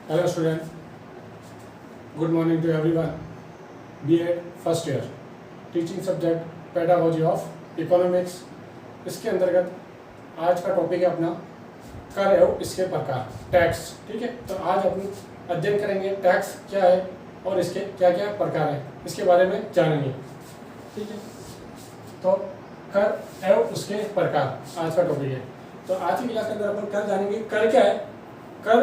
Hello student, good morning to everyone. B.Ed first year teaching subject pedagogy of economics. इसके अंतर्गत आज का topic है अपना कर एवं इसके प्रकार, टैक्स। ठीक है, तो आज अपन अध्ययन करेंगे टैक्स क्या है और इसके क्या क्या प्रकार हैं, इसके बारे में जानेंगे। ठीक है, तो कर एवं उसके प्रकार आज का टॉपिक है। तो आज की क्लास के अंदर अपन कर जानेंगे। कर क्या है? कर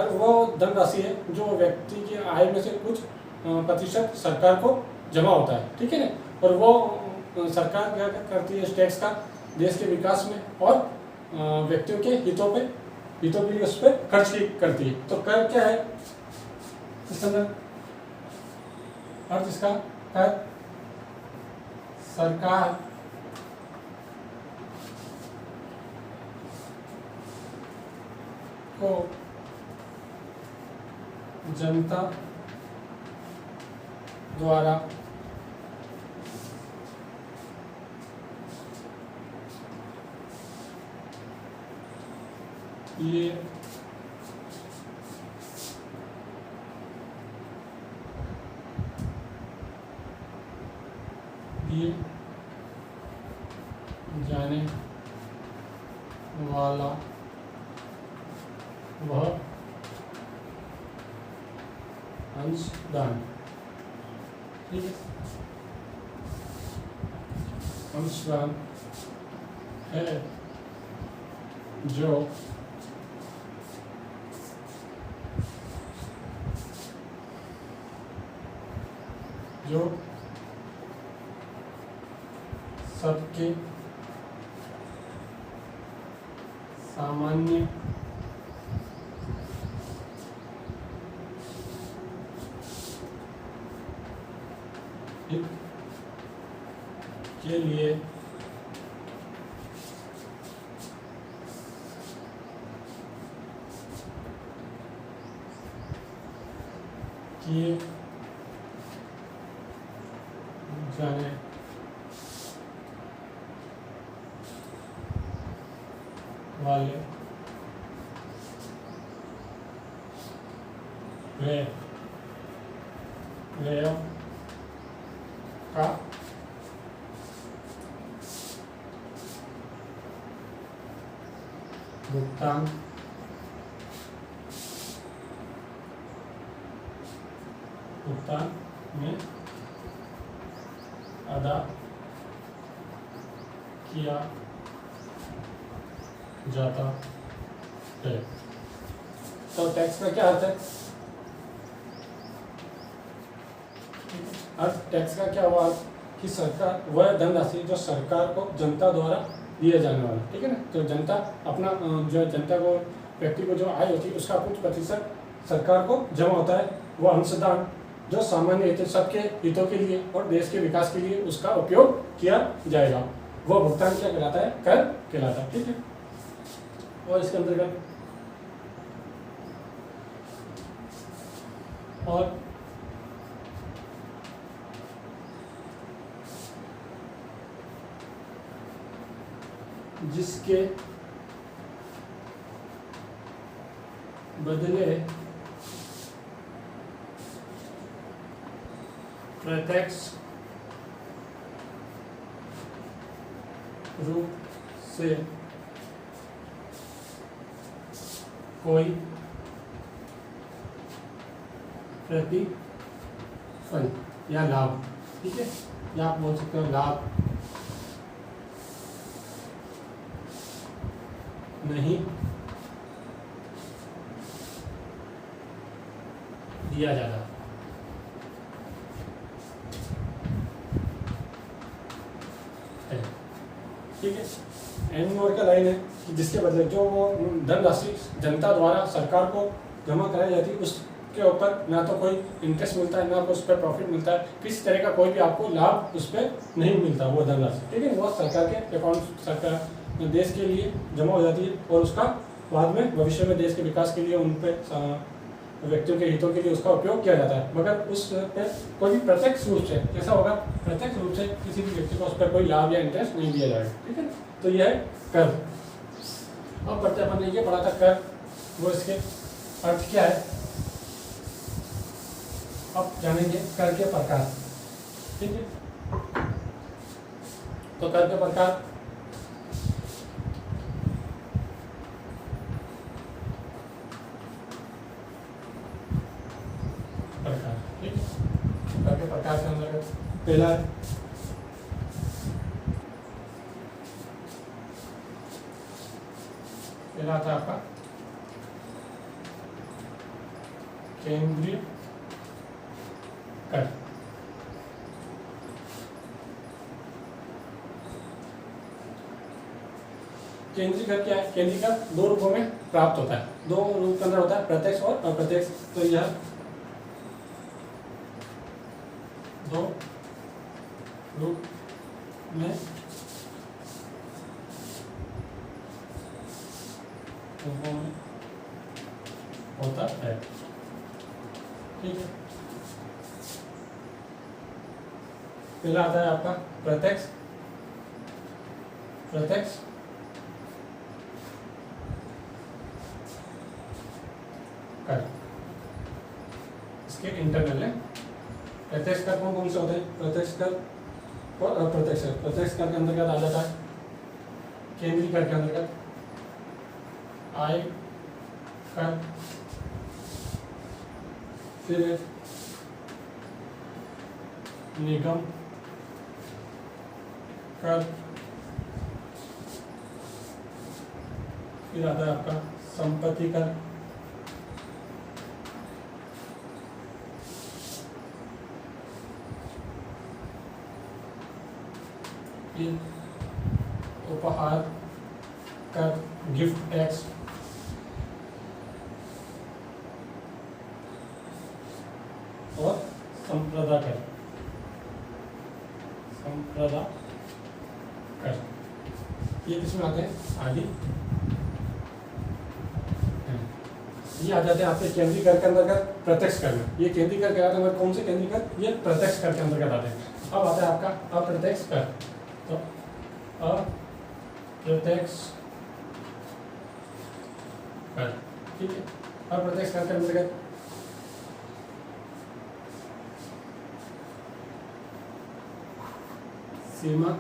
वो धनराशि है जो व्यक्ति की आय में से कुछ प्रतिशत सरकार को जमा होता है। ठीक है ना, और वो सरकार क्या करती है इस टैक्स का देश के विकास में और व्यक्तियों के हितों के लिए उस पर खर्च करती है। तो कर क्या है? इस अंदर अर्थ इसका कर सरकार को जनता द्वारा ये जाने वाला वह अंशदान। ठीक है, अंशदान है जो सबके सामान्य हित के लिए किए जाने वाले व्यय का भुगतान में अदा किया जाता है। तो टैक्स का क्या अर्थ है? टैक्स का क्या हुआ कि सरकार वह धनराशि जो सरकार को जनता द्वारा दिया जाने वाला। ठीक है ना, तो जनता अपना जो जनता को व्यक्ति को जो आय होती है उसका कुछ प्रतिशत सरकार को जमा होता है। वह अंशदान जो सामान्य हित सबके हितों के लिए और देश के विकास के लिए उसका उपयोग किया जाएगा, वह भुगतान क्या कहलाता है? कर कहलाता है। ठीक है, और इसके अंतर्गत और जिसके बदले प्रत्यक्ष रूप से कोई प्रतिफल या लाभ, ठीक है, या आप बोल सकते हो लाभ नहीं दिया जाता। ठीक है, एन नंबर का लाइन है कि जिसके बदले जो वो धनराशि जनता द्वारा सरकार को जमा कराई जाती है उसके ऊपर ना तो कोई इंटरेस्ट मिलता है, ना उस पर प्रॉफिट मिलता है, किसी तरह का कोई भी आपको लाभ उस पर नहीं मिलता वो धनराशि। ठीक है, वो सरकार के अकाउंट सरकार देश के लिए जमा हो जाती है और उसका बाद में भविष्य में देश के विकास के लिए उन पर व्यक्तियों के हितों के लिए उसका उपयोग किया जाता है। मगर उस पर कोई भी प्रत्यक्ष रूप से कैसा होगा? प्रत्यक्ष रूप से किसी भी व्यक्ति को उस पर कोई लाभ या इंटरेस्ट नहीं दिया जाएगा। ठीक है, तो यह है कर। अब बढ़ते अपन ने ये पढ़ा था कर वो इसके अर्थ क्या है अब जानेंगे। कर के प्रकार, ठीक है। तो कर के प्रकार ठीक है। कर के प्रकार के अंतर्गत पहला है पहला था आपका केंद्रीय कर। केंद्रीय कर क्या है? केंद्रीय कर दो रूपों में प्राप्त होता है, दो रूप के अंदर होता है, प्रत्यक्ष और अप्रत्यक्ष। तो यह दो रूप में होता है, ठीक है। पहला आता है आपका प्रत्यक्ष प्रत्यक्ष कर। इसके इंटरनल है। प्रत्यक्ष कर कौन कौन से होते हैं? प्रत्यक्ष कर और अप्रत्यक्ष कर। प्रत्यक्ष कर के अंतर्गत आ जाता है केंद्रीय कर के अंतर्गत आय कर, फिर निगम कर, फिर आता है आपका संपत्ति कर, फिर उपहार कर, गिफ्ट टैक्स, और संप्रदा कर। संप्रदा कर ये किसमें आते हैं? आदि ये आ जाते हैं आपके केंद्रीय कर के अंतर्गत प्रत्यक्ष कर में। ये केंद्रीय कर क्या आता है? कौन से केंद्रीय कर? ये प्रत्यक्ष कर के अंतर्गत आते हैं। अब आता है आपका अप्रत्यक्ष कर। तो अप्रत्यक्ष कर, ठीक है। अप्रत्यक्ष कर के अंतर्गत सीमा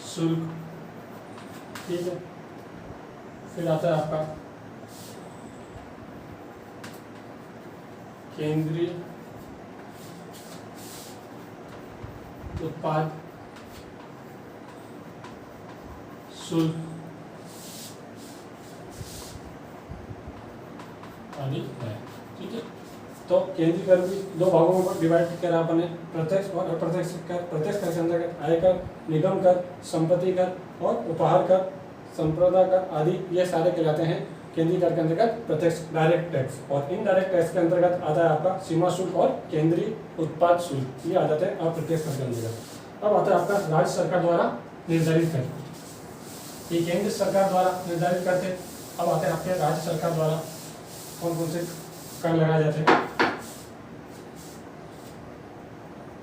शुल्क, ठीक है। फिर आता है आपका केंद्रीय उत्पाद शुल्क आदि है, ठीक है। तो केंद्रीय कर भी दो भागों में डिवाइड करा अपने, प्रत्यक्ष और अप्रत्यक्ष कर। प्रत्यक्ष कर के अंतर्गत आय कर, निगम कर, संपत्ति कर और उपहार कर, संप्रदा कर आदि ये सारे कहलाते हैं केंद्रीय कर के अंतर्गत प्रत्यक्ष डायरेक्ट टैक्स। और इनडायरेक्ट टैक्स के अंतर्गत आता है आपका सीमा शुल्क और केंद्रीय उत्पाद शुल्क, ये आ जाते हैं अप्रत्यक्ष कर के अंतर्गत। अब आता है आपका राज्य सरकार द्वारा निर्धारित कर। ये केंद्र सरकार द्वारा निर्धारित करते। अब आते हैं आपके राज्य सरकार द्वारा कौन कौन से कर लगाए जाते हैं।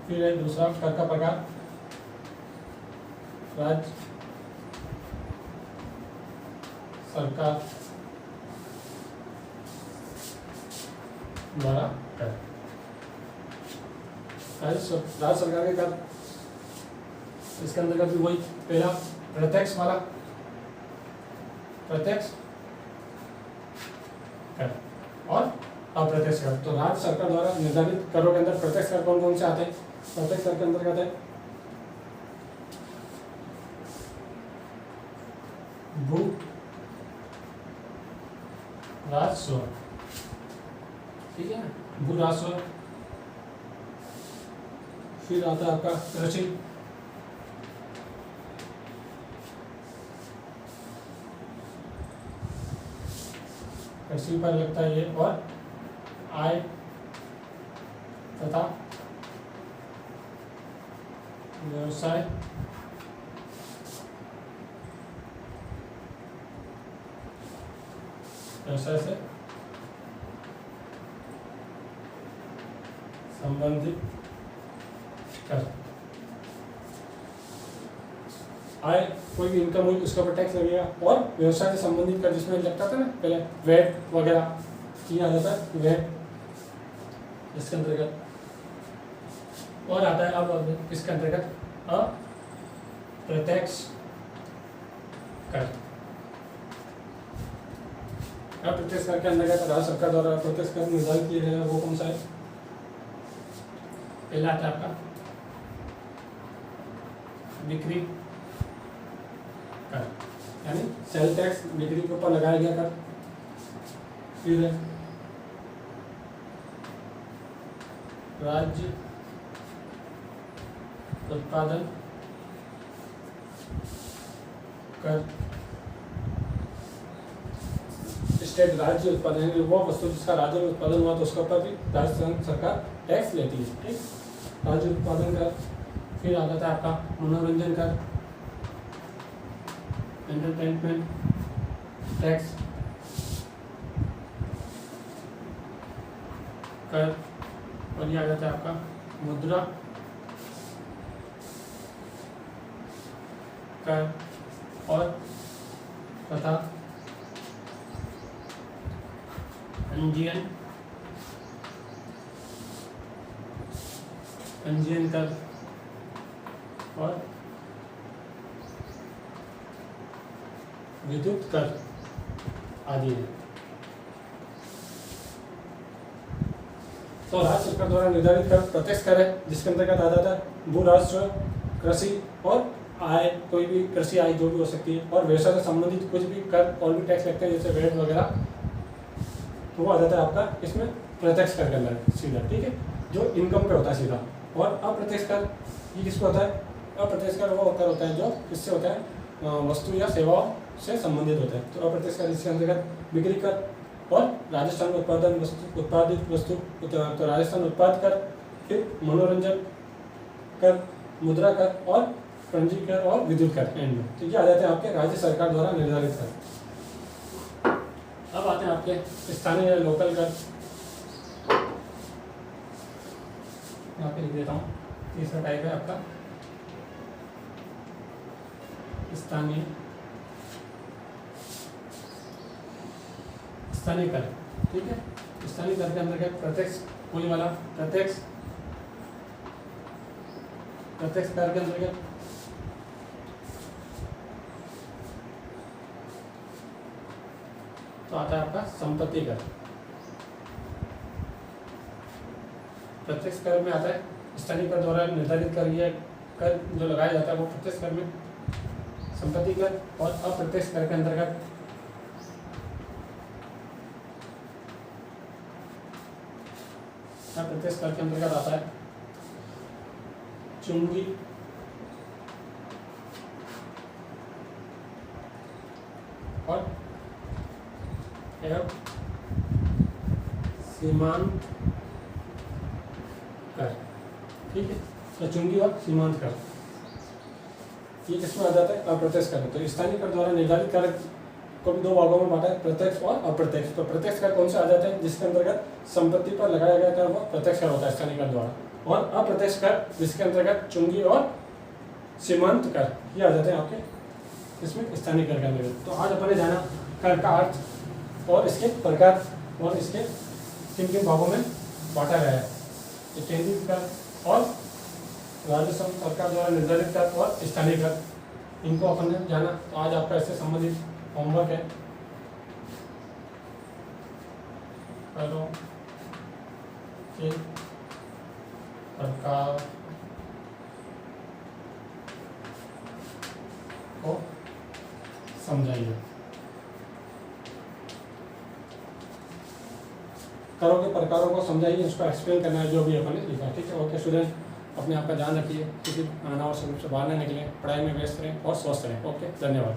फिर है दूसरा कर का प्रकार राज्य सरकार द्वारा कर। राज्य सरकार के कर इसके अंतर्गत भी वही पहला प्रत्यक्ष वाला प्रत्यक्ष कर और अप्रत्यक्ष कर। तो राज्य सरकार द्वारा निर्धारित करों के अंदर प्रत्यक्ष कर कौन कौन से आते हैं? प्रत्यक्ष कर के अंतर्गत है भू राजस्व, ठीक है ना, भू राजस्व। फिर आता है आपका कृषि, कृषि पर लगता है ये, और आय तथा व्यवसाय व्यवसाय से संबंधित कर। आय कोई भी इनकम हुई उसके ऊपर टैक्स लगेगा, और व्यवसाय से संबंधित कर जिसमें लगता था ना पहले वैट वगैरह, ये आ जाता है वैट इसके अंतर्गत। और आता है अब इसके अंतर्गत अप्रत्यक्ष कर। अप्रत्यक्ष कर के अंतर्गत राज्य सरकार द्वारा अप्रत्यक्ष कर निर्धारित किए गए वो कौन सा है? पहला आता है आपका बिक्री कर, यानी सेल टैक्स बिक्री के ऊपर लगाया गया कर। फिर राज्य उत्पादन कर, स्टेट राज्य उत्पादन, यानी वो वस्तु जिसका राज्य में उत्पादन हुआ तो उसके ऊपर भी राज्य सरकार टैक्स लेती है, ठीक, राज्य उत्पादन कर। फिर आ जाता है आपका मनोरंजन कर, एंटरटेनमेंट टैक्स कर। और ये आ जाता है आपका मुद्रा कर और तथा पंजीयन कर और विद्युत कर आदि है। तो राज्य सरकार द्वारा निर्धारित कर प्रत्यक्ष कर है, जिसके अंतर्गत आ जाता है भू राजस्व, कृषि और आय, कोई भी कृषि आय जो भी हो सकती है, और व्यवसाय से संबंधित कुछ भी कर और भी टैक्स लगते हैं जैसे वैट वगैरह, तो वो आ जाता है आपका इसमें प्रत्यक्ष कर के अंदर सीधा, ठीक है, जो इनकम पे होता है सीधा। और अप्रत्यक्ष कर ये किसको होता है? अप्रत्यक्ष कर वो कर होता है जो किससे होता है, वस्तु या सेवाओं से संबंधित होता है। तो अप्रत्यक्ष कर इसके अंतर्गत बिक्री कर और राजस्थान उत्पादन वस्तु उत्पादित वस्तु तो राजस्थान उत्पाद कर, फिर मनोरंजन कर, मुद्रा कर और पंजी कर और विद्युत कर एंड में। तो ये आ जाते हैं आपके राज्य सरकार द्वारा निर्धारित कर। अब आते हैं आपके स्थानीय या लोकल कर, यहाँ पे लिख देता हूँ। तीसरा टाइप है आपका स्थानीय कर, ठीक है। स्थानीय कर के अंतर्गत प्रत्यक्ष होने वाला प्रत्यक्ष कर के अंतर्गत तो आता है आपका संपत्ति कर। प्रत्यक्ष कर में आता है स्थानीय कर द्वारा निर्धारित कर, यह कर जो लगाया जाता है वो प्रत्यक्ष कर में संपत्ति कर। और अप्रत्यक्ष कर के अंतर्गत अप्रत्यक्ष कर के अंतर्गत आता है चुंगी और एवं सीमांत कर, ठीक है। तो चुंगी और सीमांत कर ये किसमें आ जाता है? अप्रत्यक्ष कर। तो स्थानीय कर द्वारा निर्धारित कर को भी दो भागों में बांटा है, प्रत्यक्ष और अप्रत्यक्ष। तो प्रत्यक्ष कर कौन से आ जाते हैं? जिसके अंतर्गत संपत्ति पर लगाया गया कर वो प्रत्यक्ष कर होता है स्थानीय कर द्वारा, और अप्रत्यक्ष कर जिसके अंतर्गत चुंगी और सीमांत कर ये आ जाते हैं आपके इसमें स्थानीय कर के अंतर्गत। तो आज अपन जाना कर का अर्थ और इसके प्रकार और इसके किन किन भागों में बांटा गया है। केंद्रीय कर और राज्य सरकार द्वारा निर्धारित कर और स्थानीय कर, इनको अपन ने जाना। तो आज आपका इससे संबंधित होमवर्क है, करो के प्रकार को समझाइए। करों के प्रकारों को समझाइए, उसको एक्सप्लेन करना है जो भी अपन ने लिखा, ठीक है। ओके स्टूडेंट, अपने आप का ध्यान रखिए, किसी अनावश्यक रूप से बाहर न निकलें, पढ़ाई में व्यस्त रहें और स्वस्थ रहें। ओके, धन्यवाद।